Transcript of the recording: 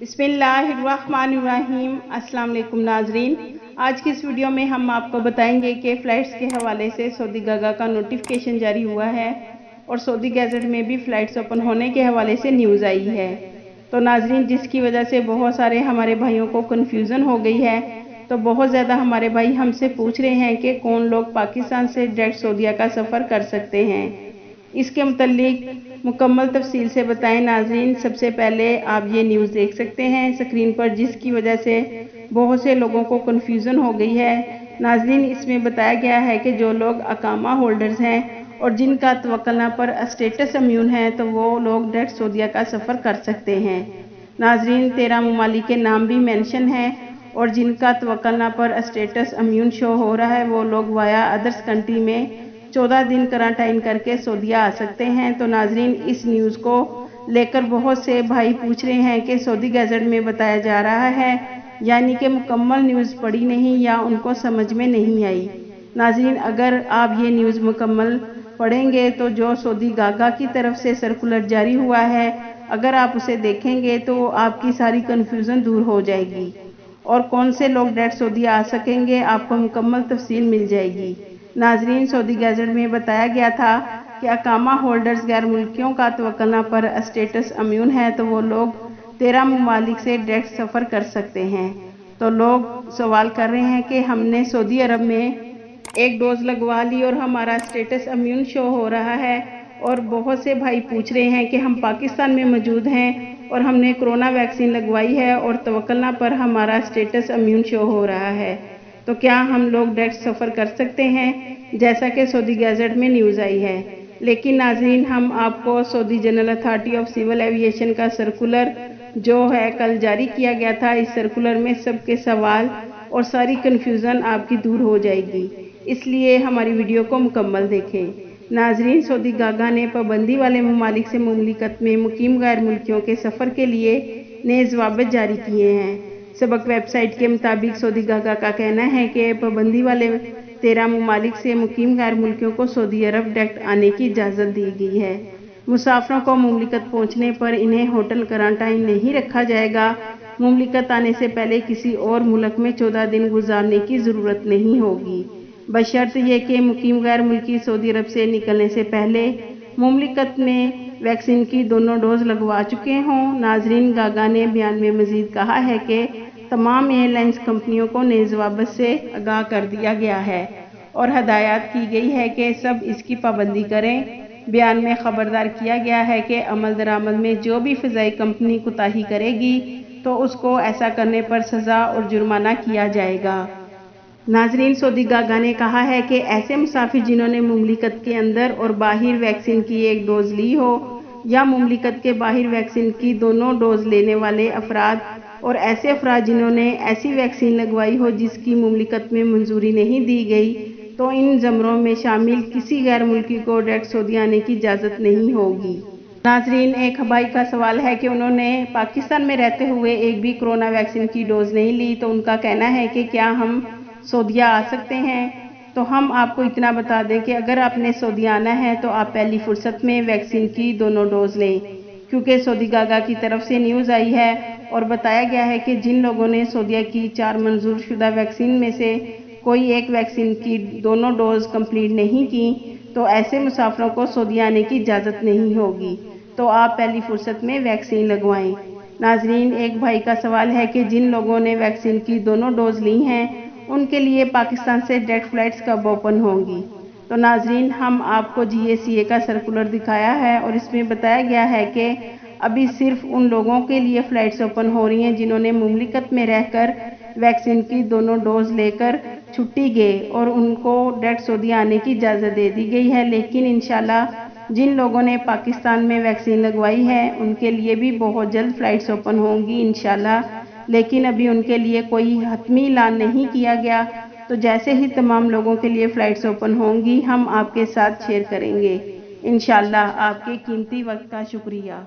बिस्मिल्लाहिर्रहमानिर्रहीम। अस्सलाम वालेकुम नाजरीन, आज की इस वीडियो में हम आपको बताएंगे कि फ़्लाइट्स के हवाले से सऊदी गागा का नोटिफिकेशन जारी हुआ है और सऊदी गैजेट में भी फ़्लाइट्स ओपन होने के हवाले से न्यूज़ आई है। तो नाजरीन, जिसकी वजह से बहुत सारे हमारे भाइयों को कन्फ्यूज़न हो गई है। तो बहुत ज़्यादा हमारे भाई हमसे पूछ रहे हैं कि कौन लोग पाकिस्तान से डायरेक्ट सऊदीया का सफ़र कर सकते हैं। इसके मुतल्लिक मुकम्मल तफसील से बताएं नाजरीन। सबसे पहले आप ये न्यूज़ देख सकते हैं स्क्रीन पर, जिसकी वजह से बहुत से लोगों को कन्फ्यूज़न हो गई है। नाजरीन, इसमें बताया गया है कि जो लोग अकामा होल्डर्स हैं और जिनका तवक्कुलना पर स्टेटस इम्यून है, तो वो लोग डायरेक्ट सऊदीया का सफ़र कर सकते हैं। नाजरीन, 13 ममालिक के नाम भी मेंशन है और जिनका तवक्कुलना पर स्टेटस इम्यून शो हो रहा है, वो लोग वाया अदर्स कंट्री में 14 दिन क्वारंटाइन करके सऊदीया आ सकते हैं। तो नाजरीन, इस न्यूज़ को लेकर बहुत से भाई पूछ रहे हैं कि सऊदी गैजेट में बताया जा रहा है, यानी कि मुकम्मल न्यूज़ पढ़ी नहीं या उनको समझ में नहीं आई। नाजरीन, अगर आप ये न्यूज़ मुकम्मल पढ़ेंगे तो जो सऊदी गागा की तरफ से सर्कुलर जारी हुआ है, अगर आप उसे देखेंगे तो आपकी सारी कन्फ्यूज़न दूर हो जाएगी और कौन से लोग डायरेक्ट सऊदीया आ सकेंगे आपको मुकम्मल तफसील मिल जाएगी। नाजरीन, सऊदी गैजेट में बताया गया था कि अकामा होल्डर्स गैर मुल्कियों का तवक्कुलना पर स्टेटस इम्यून है, तो वो लोग 13 ममालिक से डायरेक्ट सफ़र कर सकते हैं। तो लोग सवाल कर रहे हैं कि हमने सऊदी अरब में एक डोज लगवा ली और हमारा स्टेटस इम्यून शो हो रहा है, और बहुत से भाई पूछ रहे हैं कि हम पाकिस्तान में मौजूद हैं और हमने कोरोना वैक्सीन लगवाई है और तवक्कुलना पर हमारा स्टेटस इम्यून शो हो रहा है, तो क्या हम लोग डायरेक्ट सफ़र कर सकते हैं, जैसा कि सऊदी गैजेट में न्यूज़ आई है। लेकिन नाजरीन, हम आपको Saudi general authority of civil aviation का सर्कुलर जो है कल जारी किया गया था, इस सर्कुलर में सबके सवाल और सारी कन्फ्यूज़न आपकी दूर हो जाएगी, इसलिए हमारी वीडियो को मुकम्मल देखें। नाजरीन, सऊदी गागा ने पाबंदी वाले ममालिक से मुमलिकत में मुकीम गैर मुल्कियों के सफ़र के लिए नए ज़वाबित जारी किए हैं। सबक वेबसाइट के मुताबिक सऊदी गागा का कहना है कि पाबंदी वाले 13 ममालिक से मुकीम गैर मुल्कियों को सऊदी अरब डायरेक्ट आने की इजाज़त दी गई है। मुसाफिरों को मुमलिकत पहुँचने पर इन्हें होटल क्वारंटाइन नहीं रखा जाएगा। मुमलिकत आने से पहले किसी और मुल्क में 14 दिन गुजारने की ज़रूरत नहीं होगी, बशर्त ये कि मुकीम गैर मुल्की सऊदी अरब से निकलने से पहले मुमलिकत में वैक्सीन की दोनों डोज लगवा चुके हों। नाजरीन, गागा ने बयान में मजीद कहा है कि तमाम एयरलाइंस कंपनियों को नए ज़वाबित से आगाह कर दिया गया है और हदायत की गई है कि सब इसकी पाबंदी करें। बयान में खबरदार किया गया है कि अमल दरामद में जो भी फ़िज़ाई कंपनी कोताही करेगी तो उसको ऐसा करने पर सज़ा और जुर्माना किया जाएगा। नाजरीन, सऊदी गागा ने कहा है कि ऐसे मुसाफिर जिन्होंने मुमलिकत के अंदर और बाहर वैक्सीन की एक डोज ली हो या मुमलिकत के बाहर वैक्सीन की दोनों डोज लेने वाले अफराद और ऐसे अफराद जिन्होंने ऐसी वैक्सीन लगवाई हो जिसकी मुमलिकत में मंजूरी नहीं दी गई, तो इन ज़मरों में शामिल किसी गैर मुल्की को डायरेक्ट सऊदी आने की इजाज़त नहीं होगी। नाजरीन, एक भाई का सवाल है कि उन्होंने पाकिस्तान में रहते हुए एक भी कोरोना वैक्सीन की डोज नहीं ली, तो उनका कहना है कि क्या हम सऊदीया आ सकते हैं। तो हम आपको इतना बता दें कि अगर आपने सऊदीया आना है तो आप पहली फुर्सत में वैक्सीन की दोनों डोज लें, क्योंकि सऊदी गागा की तरफ से न्यूज़ आई है और बताया गया है कि जिन लोगों ने सऊदीया की 4 मंजूर शुदा वैक्सीन में से कोई एक वैक्सीन की दोनों डोज कंप्लीट नहीं की, तो ऐसे मुसाफिरों को सऊदीया आने की इजाज़त नहीं होगी, तो आप पहली फुर्सत में वैक्सीन लगवाएं। नाजरीन, एक भाई का सवाल है कि जिन लोगों ने वैक्सीन की दोनों डोज ली हैं उनके लिए पाकिस्तान से डायरेक्ट फ़्लाइट्स कब ओपन होंगी। तो नाजरीन, हम आपको GACA का सर्कुलर दिखाया है और इसमें बताया गया है कि अभी सिर्फ उन लोगों के लिए फ़्लाइट्स ओपन हो रही हैं जिन्होंने मुमलिकत में रहकर वैक्सीन की दोनों डोज लेकर छुट्टी गए और उनको डायरेक्ट सऊदी आने की इजाज़त दे दी गई है। लेकिन इंशाल्लाह जिन लोगों ने पाकिस्तान में वैक्सीन लगवाई है उनके लिए भी बहुत जल्द फ़्लाइट्स ओपन होंगी इंशाल्लाह, लेकिन अभी उनके लिए कोई हतमी ऐलान नहीं किया गया। तो जैसे ही तमाम लोगों के लिए फ़्लाइट्स ओपन होंगी हम आपके साथ शेयर करेंगे इंशाल्लाह। आपके कीमती वक्त का शुक्रिया।